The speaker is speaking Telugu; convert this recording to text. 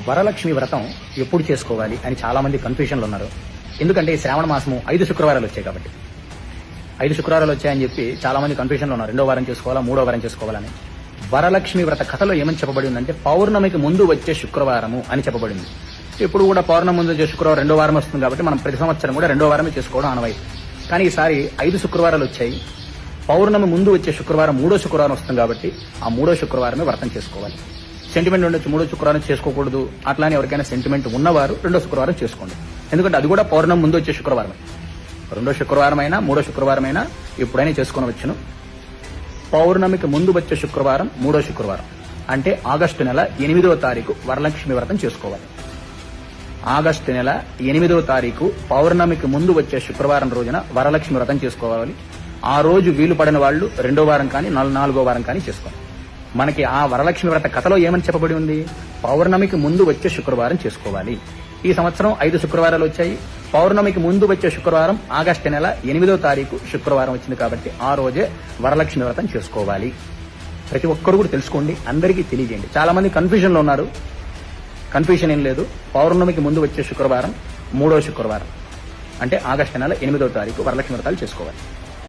వరలక్ష్మి వ్రతం ఎప్పుడు చేసుకోవాలి అని చాలా మంది కన్ఫ్యూషన్లు ఉన్నారు. ఎందుకంటే ఈ శ్రావణ మాసము 5 శుక్రవారాలు వచ్చాయి కాబట్టి 5 శుక్రవారాలు వచ్చాయని చెప్పి చాలా మంది కన్ఫ్యూషన్లో ఉన్నారు. 2వ వారం చేసుకోవాలా 3వ వారం చేసుకోవాలని. వరలక్ష్మి వ్రత కథలో ఏమని చెప్పబడి ఉందంటే పౌర్ణమికి ముందు వచ్చే శుక్రవారము అని చెప్పబడింది. ఇప్పుడు కూడా పౌర్ణమి ముందు వచ్చే శుక్రవారం 2వ వారం వస్తుంది కాబట్టి మనం ప్రతి సంవత్సరం కూడా 2వ వారమే చేసుకోవడం ఆనవాయితీ. కానీ ఈసారి 5 శుక్రవారాలు వచ్చాయి. పౌర్ణమి ముందు వచ్చే శుక్రవారం 3వ శుక్రవారం వస్తుంది కాబట్టి ఆ 3వ శుక్రవారమే వ్రతం చేసుకోవాలి. సెంటిమెంట్ ఉండొచ్చు 3వ శుక్రవారం చేసుకోకూడదు అట్లానే ఎవరికైనా సెంటిమెంట్ ఉన్నవారు 2వ శుక్రవారం చేసుకోండి. ఎందుకంటే అది కూడా పౌర్ణమి ముందు వచ్చే శుక్రవారం. 2వ శుక్రవారం అయినా 3వ శుక్రవారం అయినా ఎప్పుడైనా చేసుకోవచ్చును. పౌర్ణమికి ముందు వచ్చే శుక్రవారం 3వ శుక్రవారం అంటే ఆగస్టు నెల 8వ తారీఖు వరలక్ష్మి వ్రతం చేసుకోవాలి. ఆగస్టు నెల 8వ తారీఖు పౌర్ణమికి ముందు వచ్చే శుక్రవారం రోజున వరలక్ష్మి వ్రతం చేసుకోవాలి. ఆ రోజు వీలు పడిన వాళ్ళు 2వ వారం కానీ 4వ వారం కానీ చేసుకోవాలి. మనకి ఆ వరలక్ష్మి వ్రత కథలో ఏమని చెప్పబడి ఉంది? పౌర్ణమికి ముందు వచ్చే శుక్రవారం చేసుకోవాలి. ఈ సంవత్సరం 5 శుక్రవారాలు వచ్చాయి. పౌర్ణమికి ముందు వచ్చే శుక్రవారం ఆగస్టు నెల 8వ తారీఖు శుక్రవారం వచ్చింది కాబట్టి ఆ రోజే వరలక్ష్మి వ్రతం చేసుకోవాలి. ప్రతి ఒక్కరు కూడా తెలుసుకోండి, అందరికీ తెలియజేయండి. చాలా మంది కన్ఫ్యూజన్ లో ఉన్నారు. కన్ఫ్యూజన్ ఏం లేదు. పౌర్ణమికి ముందు వచ్చే శుక్రవారం 3వ శుక్రవారం అంటే ఆగస్టు నెల 8వ తారీఖు వరలక్ష్మి వ్రతాలు చేసుకోవాలి.